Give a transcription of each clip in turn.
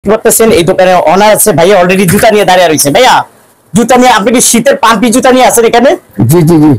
করতেছেন এই দোকানে অনার আছে ভাইয়া অলরেডি জুতা নিয়ে দাঁড়িয়ে রয়েছে। ভাইয়া জুতা নিয়ে আপনি কি শীতের পাম্পি জুতা নিয়ে আছেন এখানে? জি জি জি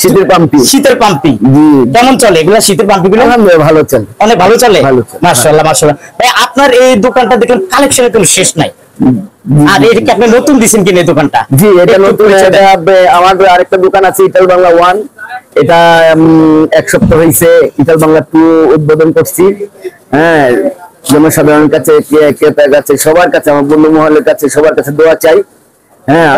শীতের পাম্পি। শীতের পাম্পি জি কেমন চলে এগুলা? শীতের পাম্পি গুলো ভালো চলে, অনেক ভালো চলে। মাশাআল্লাহ মাশাআল্লাহ। ভাই আপনার এই দোকানটা দেখেন কালেকশনের কোনো শেষ নাই। আর এটা কি আপনি নতুন দিবেন কিনা এই দোকানটা? জি এটা নতুন। এটা আমার আরেকটা দোকান আছে ইটাল বাংলা 1, এটা এক সপ্তাহ হইছে ইটাল বাংলা 2 উদ্বোধন করছি। হ্যাঁ জনসাধারণের কাছে, ক্রেতার কাছে, সবার কাছে, আমার বন্ধু মহলের কাছে, সবার কাছে দোয়া চাই। হ্যাঁ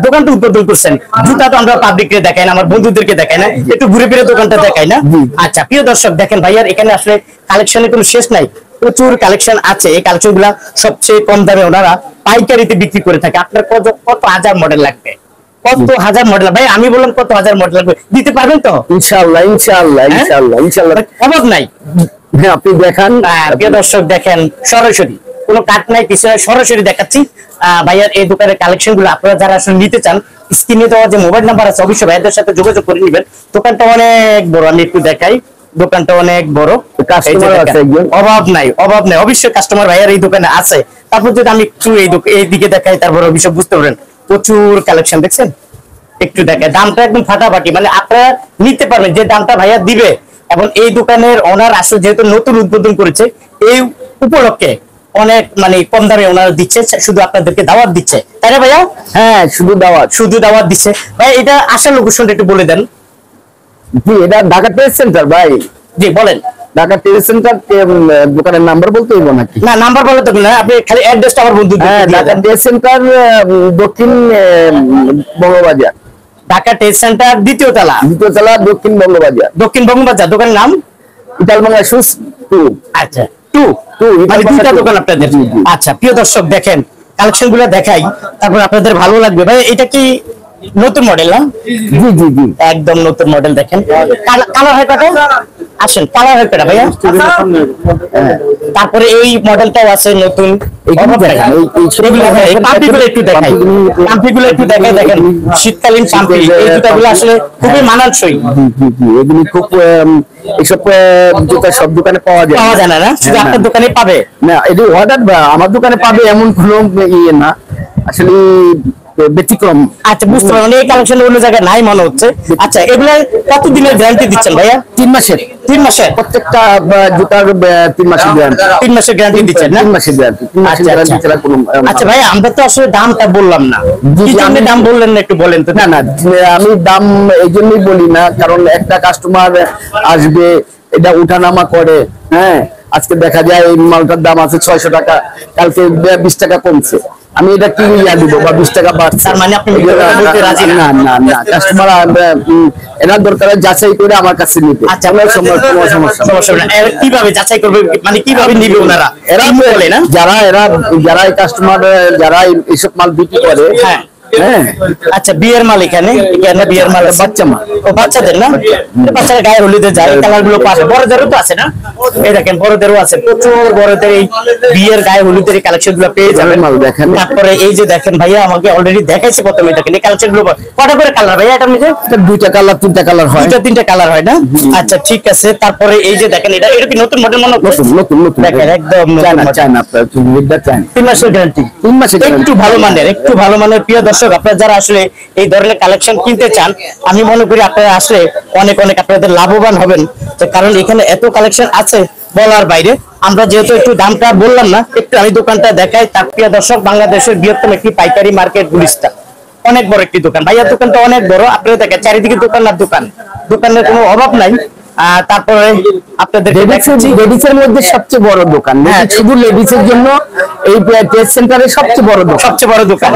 দোকানটা উদ্বোধন করছেন, জুতা তো আমরা পাবলিককে দেখাই না, আমার বন্ধুদেরকে দেখাই না, একটু ঘুরে ফিরে দোকানটা দেখাই না। আচ্ছা প্রিয় দর্শক দেখেন ভাইয়ার এখানে আসলে কালেকশনের কোনো শেষ নাই, প্রচুর কালেকশন আছে। এই কালেকশন গুলা সবচেয়ে কম দামে ওনারা পাইকারিতে বিক্রি করে থাকে। আপনার কত হাজার মডেল লাগবে? কত হাজার মডেল? ভাই আমি বললাম কত হাজার মডেল লাগবে, দিতে পারবেন তো? ইনশাআল্লাহ ইনশাআল্লাহ ইনশাআল্লাহ ইনশাআল্লাহ, অভাব নাই। হ্যাঁ আপনি দেখান। প্রিয় দর্শক দেখেন সরাসরি কোনো কাট নাই কিছু নাই, সরাসরি দেখাচ্ছি ভাইয়ার এই দোকানের কালেকশন গুলো। আপনারা যারা আসলে নিতে চান স্ক্রিনে দেওয়া যে মোবাইল নাম্বার আছে অবশ্যই ভাইয়াদের সাথে যোগাযোগ করে নেবেন। দোকানটা অনেক বড়, আমি একটু দেখাই, দোকানটা অনেক বড়, অভাব নাই অভাব নাই। অবশ্যই কাস্টমার ভাইয়ার এই দোকানে আছে। তারপর যদি আমি একটু এই দিকে দেখাই তারপর অবশ্যই বুঝতে পারেন প্রচুর কালেকশন দেখছেন। একটু দেখায় দামটা একদম ফাটাফাটি, মানে আপনারা নিতে পারবেন যে দামটা ভাইয়া দিবে। এবং এই দোকানের ওনার আসলে যেহেতু নতুন উদ্বোধন করেছে এই উপলক্ষে অনেক মানে কম দামে ওনারা দিচ্ছে, শুধু আপনাদেরকে দাওয়াত দিচ্ছে, তাই না ভাইয়া? হ্যাঁ শুধু দাওয়াত দিচ্ছে। ভাই এটা আসার লোকেশনটা একটু বলে দেন। জি এটা ঢাকা ট্রেড সেন্টার। ভাই জি বলেন। ঢাকা ট্রেড সেন্টার, দোকানের নাম্বার বলতে হইব নাকি? না নাম্বার বলে তো না, আপনি খালি অ্যাড্রেসটা আমার বন্ধু। হ্যাঁ ঢাকা ট্রেড সেন্টার দক্ষিণ বঙ্গবাজার, ঢাকা ট্রেড সেন্টার দ্বিতীয় তলা দক্ষিণ বঙ্গবাজার। দোকানের নাম ইটাল বাংলা শুজ 2। আচ্ছা 2 মানে দুইটা দোকান আপনাদের। আচ্ছা প্রিয় দর্শক দেখেন কালেকশন গুলো দেখাই, তারপর আপনাদের ভালো লাগবে। ভাই এটা কি নতুন মডেল না? জি জি জি একদম নতুন মডেল। দেখেন কালার হয় কত? আসেন কালার হয় কত ভাইয়া? তারপরে এই মডেলটাও আছে নতুন। দেখেন শীতকালীন পাম্পি, এই জুতাগুলো আসলে খুবই মানানসই। এগুলি খুব এইসব জুতা সব দোকানে পাওয়া যায় না, শুধু আপনার দোকানে পাবে না। এটি অর্ডার আমার দোকানে পাবে এমন কোনো ইয়ে না, আসলে ব্যতিক্রম। আচ্ছা বুঝতে পারলাম, এই কালেকশন অন্য জায়গায় নাই মনে হচ্ছে। আচ্ছা এগুলা কত দিনের গ্যারান্টি দিচ্ছেন ভাইয়া? 3 মাসের। 3 মাসের প্রত্যেকটা জুতার 3 মাসের গ্যারান্টি। 3 মাসের গ্যারান্টি দিচ্ছেন না? 3 মাসের গ্যারান্টি। 3 মাসের গ্যারান্টি ছাড়া কোনো। আচ্ছা ভাই আমরা তো আসলে দামটা বললাম না, কি জন্য দাম বললেন না একটু বলেন তো? না না আমি দাম এই জন্যই বলি না, কারণ একটা কাস্টমার আসবে এটা উঠানামা করে। হ্যাঁ আজকে দেখা যায় এই মালটার দাম আছে 600 টাকা, কালকে 20 টাকা কমছে, আমি এটা কি দিব বা 20 টাকা বাড়ছে, তার মানে আপনি বলতে রাজি না? না না কাস্টমার এরা দরকার যাচাই করে আমার কাছে নিতে। আচ্ছা সমস্যা না। কিভাবে যাচাই করবে, মানে কিভাবে নিবে ওনারা? এরা বলে না যারা এই কাস্টমার যারা এইসব মাল বিক্রি করে। হ্যাঁ হ্যাঁ আচ্ছা বিয়ের মাল এখানে বিয়ের মাল বাচ্চা মাল, ও বাচ্চাদের না? বাচ্চারা গায়ে হলুদে যায়, কালার গুলো পাবে। বড়দেরও তো আছে না? এই দেখেন বড়দেরও আছে, প্রচুর বড়দের এই বিয়ের গায়ে হলুদের এই কালেকশন গুলো পেয়ে যাবেন। তারপরে এই যে দেখেন ভাইয়া আমাকে অলরেডি দেখাইছে প্রথমে, দেখেন এই কালেকশন গুলো কটা করে কালার ভাইয়া? এটা মধ্যে 2টা কালার 3টা কালার হয়, 2টা-3টা কালার হয় না? আচ্ছা ঠিক আছে। তারপরে এই যে দেখেন এটা কি নতুন মডেল মনে হচ্ছে? নতুন দেখেন একদম চায়না আপনার 3 মাসের গ্যারান্টি। 3 মাসের একটু ভালো মানের প্রিয় দর্শক আপনারা যারা আসলে এই ধরনের কালেকশন কিনতে চান, আমি মনে করি আপনারা আসলে অনেক আপনাদের লাভবান হবেন, কারণ এখানে এত কালেকশন আছে বলার বাইরে। আমরা যেহেতু একটু দামটা বললাম না, একটু আমি দোকানটা দেখাই। তার প্রিয় দর্শক বাংলাদেশের বৃহত্তম একটি পাইকারি মার্কেট গুলিস্তান, অনেক বড় একটি দোকান। ভাইয়ার দোকানটা অনেক বড়, আপনারা দেখেন চারিদিকে দোকান আর দোকানের কোনো অভাব নাই। তারপরে আপনাদের লেডিসের মধ্যে সবচেয়ে বড় দোকান, শুধু লেডিসের জন্য এই ট্রেড সেন্টারে সবচেয়ে বড় দোকান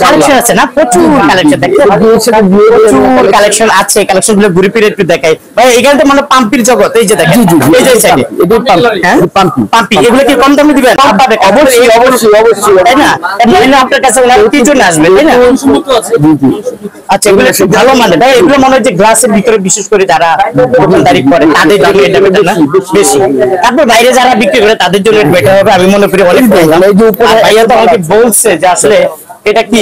কালেকশন আছে না? প্রচুর কালেকশন কালেকশন আছে। কালেকশন গুলো ঘুরে ফিরে একটু দেখাই ভাই। এখানে তো মানে পাম্পির জগৎ, এই যে দেখেন এই যে সাইডে পাম্পি, এগুলো কি কম দামে দিবেন? অবশ্যই তাই না? এমনি আপনার কাছে কি জন্য আসবে, তাই না? আচ্ছা এগুলো ভালো মানে ভাই, এগুলো মনে হয় যে গ্লাসের ভিতরে বিশেষ করে যারা দোকানদারি করে তাদের জন্য এটা বেটার না বেশি। তারপর বাইরে যারা বিক্রি করে তাদের জন্য এটা বেটার হবে আমি মনে করি অনেক। ভাইয়া তো আমাকে বলছে যে আসলে এটা কি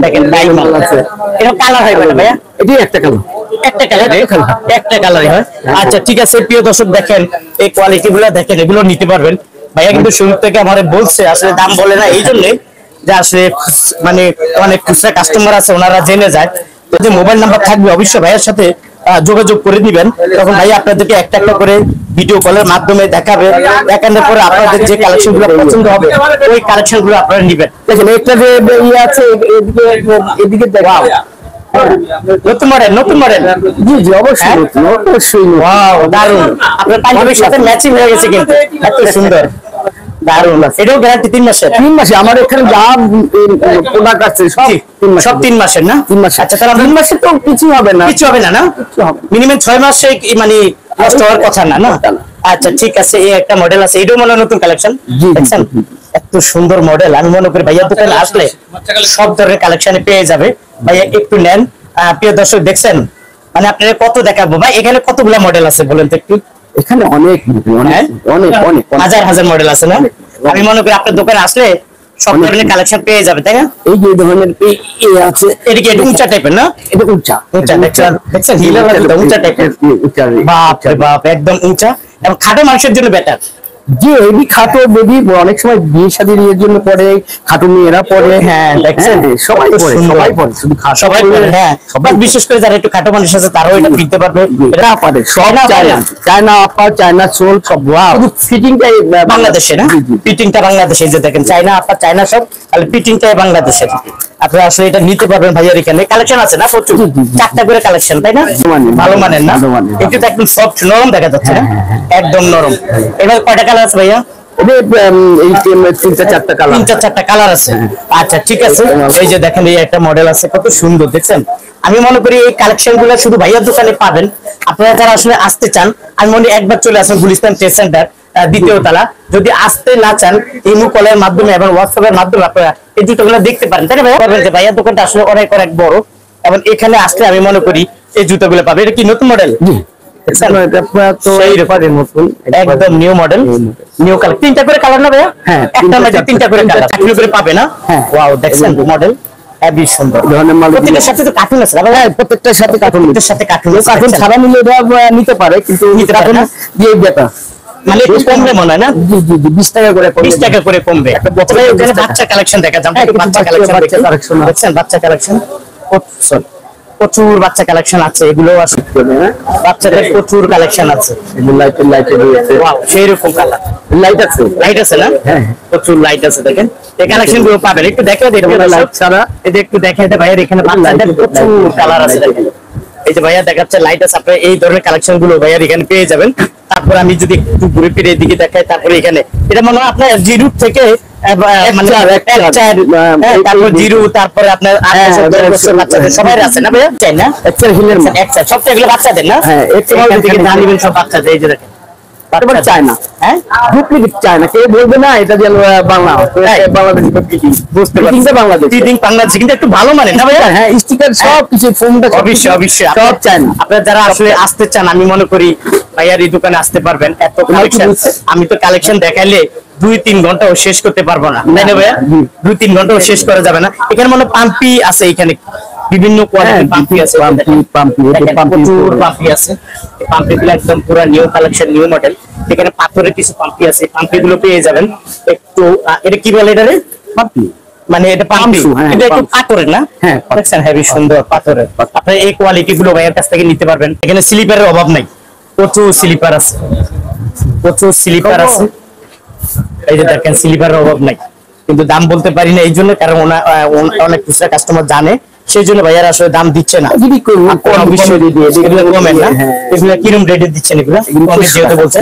দেখেন টাই মাল আছে, এটা কালার হয় ভাইয়া? এটি একটা কালার। একটা কালারে হয়। আচ্ছা ঠিক আছে প্রিয় দর্শক দেখেন এই কোয়ালিটি গুলো দেখেন, এগুলো নিতে পারবেন। ভাইয়া কিন্তু শুরু থেকে আমার বলছে আসলে দাম বলে না, এই জন্য যে আসলে মানে অনেক খুচরা কাস্টমার আছে ওনারা জেনে যায়। তো যে মোবাইল নাম্বার থাকবে অবশ্যই ভাইয়ের সাথে যোগাযোগ করে দিবেন, তখন ভাই আপনাদেরকে একটা একটা করে ভিডিও কলের মাধ্যমে দেখাবে। দেখানোর পরে আপনাদের যে কালেকশন গুলো পছন্দ হবে ওই কালেকশন গুলো আপনারা নিবেন। দেখেন একটা যে ইয়ে আছে এদিকে দেখাও, নতুন মডেল জি জি অবশ্যই অবশ্যই। ওয়াও দারুন, আপনার পাঞ্জাবির সাথে ম্যাচিং হয়ে গেছে কিন্তু, এত সুন্দর দারুন। এটাও গ্যারান্টি 3 মাসের। 3 মাসে আমার এখানে যা প্রোডাক্ট আছে সব 3 মাসের না? 3 মাস। আচ্ছা তাহলে 3 মাসে তো কিছু হবে না না মিনিমাম 6 মাসে মানে নষ্ট হওয়ার কথা না না? আচ্ছা ঠিক আছে, এই একটা মডেল আছে, এটাও মনে হয় নতুন কালেকশন। দেখছেন এত সুন্দর মডেল, আমি মনে করি ভাইয়া দোকানে আসলে সব ধরনের কালেকশনে পেয়ে যাবে। ভাইয়া একটু নেন। প্রিয় দর্শক দেখছেন মানে আপনারা কত দেখাবো ভাই, এখানে কতগুলা মডেল আছে বলেন তো একটু? এখানে অনেক হাজার মডেল আছে না? আমি মনে করি আপনার দোকানে আসলে সব ধরনের কালেকশন পেয়ে যাবে, তাই না? এই যে ধরনের আছে, এটা কি একটু উঁচা টাইপের না? এটা উঁচা দেখছেন হিলার উঁচা টাইপের, বাপ রে বাপ একদম উঁচা, এবং খাটো মানুষের জন্য বেটার। যে এই খাটো বেবি অনেক সময় বিয়ে শাদীর এর জন্য পরে, খাটো মেয়েরা পরে। হ্যাঁ দেখছেন সবাই পরে শুধু সবাই পরে। হ্যাঁ সবাই বিশেষ করে যারা একটু খাটো মানুষ আছে তারাও এটা কিনতে পারবে। এটা পারে সব চায়না আপা, চায়না সোল সব। শুধু ফিটিংটাই বাংলাদেশে না? ফিটিংটা বাংলাদেশে, যে দেখেন চায়না আপা চায়না সব, তাহলে ফিটিংটাই বাংলাদেশের। আপনারা আসলে এটা নিতে পারবেন ভাইয়ার এখানে কালেকশন আছে না প্রচুর, 4টা করে কালেকশন, তাই না? ভালো মানের না? একটু তো একদম সফট নরম দেখা যাচ্ছে না? একদম নরম। এবার কয়টা কালার আছে ভাইয়া? চারটা কালার আছে। আচ্ছা ঠিক আছে, এই যে দেখেন এই একটা মডেল আছে, কত সুন্দর দেখছেন। আমি মনে করি এই কালেকশন গুলো শুধু ভাইয়ার দোকানে পাবেন। আপনারা যারা আসলে আসতে চান, আমি মনে একবার চলে আসেন গুলিস্তান ট্রেড সেন্টার 2য় তলা। যদি আসতে না চান ইমো কলের মাধ্যমে এবং হোয়াটসঅ্যাপের মাধ্যমে আপনারা এই জুতোগুলো দেখতে পারেন, তাই না ভাইয়া? যে ভাইয়ার দোকানটা আসলে অনেক বড়, এবং এখানে আসলে আমি মনে করি এই জুতোগুলো পাবে। এটা কি নতুন মডেল? একদম নিউ মডেল, নিউ কালার। 3টা করে কালার না ভাইয়া? হ্যাঁ, একটা মধ্যে 3টা করে কালার, 4 করে পাবে না? ওয়াও দেখছেন মডেল হেভি সুন্দর। প্রত্যেকটার সাথে তো কার্টুন আছে না? হ্যাঁ প্রত্যেকটার সাথে কার্টুন, কার্টুন ছাড়া নিলে এটা নিতে পারে, কিন্তু কার্টুন দিয়ে যেটা মানে একটু কমবে মনে হয় না? জি জি জি 20 টাকা করে কমবে, 20 টাকা করে কমবে। ওখানে বাচ্চা কালেকশন দেখা যাবে, বাচ্চা কালেকশন দেখছেন, বাচ্চা কালেকশন প্রচুর বাচ্চা কালেকশন আছে, এগুলো আছে বাচ্চাদের প্রচুর কালেকশন আছে। সেই রকম কালার লাইট আছে না? হ্যাঁ প্রচুর লাইট আছে, দেখেন এই কালেকশন গুলো পাবেন। একটু দেখে লাইট ছাড়া এটা একটু দেখে ভাইয়ের এখানে বাচ্চাদের প্রচুর কালার আছে। এই যে ভাইয়া দেখাচ্ছে লাইট আছে, আপনারা এই ধরনের কালেকশন গুলো ভাইয়ার এখানে পেয়ে যাবেন। তারপর আমি যদি একটু ঘুরে ফিরে এদিকে দেখাই, তারপরে এখানে এটা মনে হয় আপনার জিরো থেকে মানে তারপর জিরো, তারপরে আপনার বাচ্চাদের সবাই আছে না ভাইয়া? চাই না সবটা এগুলো বাচ্চাদের না? হ্যাঁ সব বাচ্চাদের। এই যে দেখেন চায়না, হ্যাঁ ডুপ্লিকেট চায়না, কেউ বলবে না এটা যে বাংলা, বাংলাদেশ বুঝতে পারছি, বাংলাদেশ কিন্তু একটু ভালো মানে না ভাইয়া? হ্যাঁ স্টিকার সব কিছু, ফোনটা অবশ্যই সব চায়না। আপনারা যারা আসলে আসতে চান, আমি মনে করি ভাইয়ার এই দোকানে আসতে পারবেন। এত কালেকশন, আমি তো কালেকশন দেখাইলে 2-3 ঘন্টাও শেষ করতে পারবো না, তাই না ভাইয়া? 2-3 ঘন্টাও শেষ করা যাবে না। এখানে মনে পাম্পি আছে, এখানে বিভিন্ন কোয়ালিটির পাম্পি আছে, প্রচুর পাম্পি আছে। পাম্পি গুলো একদম পুরো নিউ কালেকশন, নিউ মডেল। এখানে পাথরের কিছু পাম্পি আছে, পাম্পি গুলো পেয়ে যাবেন। একটু এটা কি বলে এটারে? পাম্পি মানে এটা পাম্পি, এটা একটু পাথরের না? হ্যাঁ দেখছেন হেভি সুন্দর পাথরের। আপনারা এই কোয়ালিটি গুলো ভাইয়ের কাছ থেকে নিতে পারবেন। এখানে স্লিপারের অভাব নাই, প্রচুর স্লিপার আছে, প্রচুর স্লিপার আছে। এই যে দেখেন স্লিপারের অভাব নাই, কিন্তু দাম বলতে পারি না এই জন্য, কারণ অনেক খুচরা কাস্টমার জানে, সেই জন্য ভাইয়ার আসলে দাম দিচ্ছে না। এগুলো কিরকম রেটে দিচ্ছেন? এগুলো যেহেতু বলছেন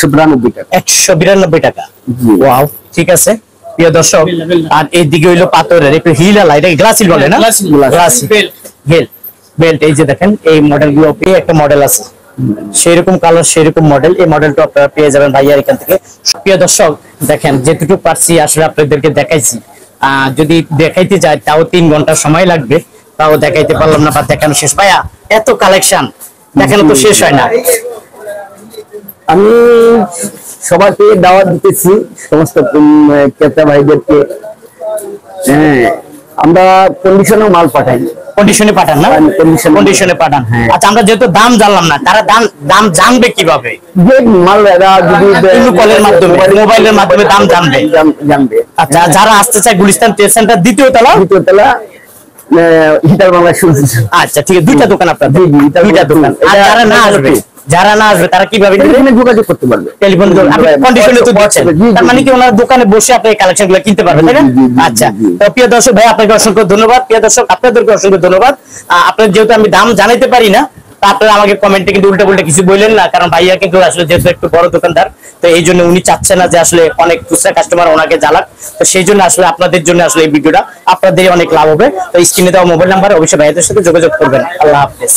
192 টাকা। ওয়াও ঠিক আছে প্রিয় দর্শক। আর এইদিকে হইলো পাথরের একটু হিল আলা, এটা গ্লাসিল বলে না? Glassy belt. এই যে দেখেন এই মডেল গুলো একটা মডেল আছে, সেরকম কালার সেরকম মডেল। এই মডেলটা আপনারা পেয়ে যাবেন ভাইয়ার এখান থেকে। প্রিয় দর্শক দেখেন যেটুকু পারছি আসলে আপনাদেরকে দেখাইছি। যদি দেখাইতে চাই তাও 3 ঘন্টা সময় লাগবে, তাও দেখাইতে পারলাম না বা দেখানো শেষ। ভাইয়া এত কালেকশন দেখানো তো শেষ হয় না। আমি সবাইকে দাওয়াত দিতেছি, সমস্ত ক্রেতা ভাইদেরকে। হ্যাঁ আমরা কন্ডিশনেও মাল পাঠাই, কন্ডিশনে পাঠান না? কন্ডিশনে পাঠান। আচ্ছা, আমরা যেহেতু দাম জানলাম না, তারা দাম জানবে কিভাবে? যে মাল এরা যদি কলের মাধ্যমে, মোবাইলের মাধ্যমে দাম জানবে। আচ্ছা, যারা আসতে চায় গুলিস্তান ট্রেড সেন্টার দ্বিতীয় তলা হিটার বাংলা শুনছি। আচ্ছা, ঠিক আছে, দুইটা দোকান আপনাদের, দুইটা দোকান। আর যারা না আসবে তারা কিভাবে যোগাযোগ করতে পারবে? টেলিফোন কন্ডিশনে তো দিচ্ছেন, তার মানে কি ওনার দোকানে বসে আপনি এই কালেকশন গুলো কিনতে পারবেন, তাই না? আচ্ছা, তো প্রিয় দর্শক ভাই, আপনাকে অসংখ্য ধন্যবাদ। প্রিয় দর্শক, আপনাদেরকে অসংখ্য ধন্যবাদ। আপনার যেহেতু আমি দাম জানাইতে পারি না, তা আপনারা আমাকে কমেন্টে কিন্তু উল্টা পুল্টা কিছু বললেন না, কারণ ভাইয়া কিন্তু আসলে যেহেতু একটু বড় দোকানদার, তো এই জন্য উনি চাচ্ছে না যে আসলে অনেক খুচরা কাস্টমার ওনাকে জ্বালাক। তো সেই জন্য আসলে আপনাদের জন্য আসলে এই ভিডিওটা আপনাদেরই অনেক লাভ হবে। তো স্ক্রিনে দেওয়া মোবাইল নাম্বারে অবশ্যই ভাইয়াদের সাথে যোগাযোগ করবেন। আল্লাহ হাফেজ।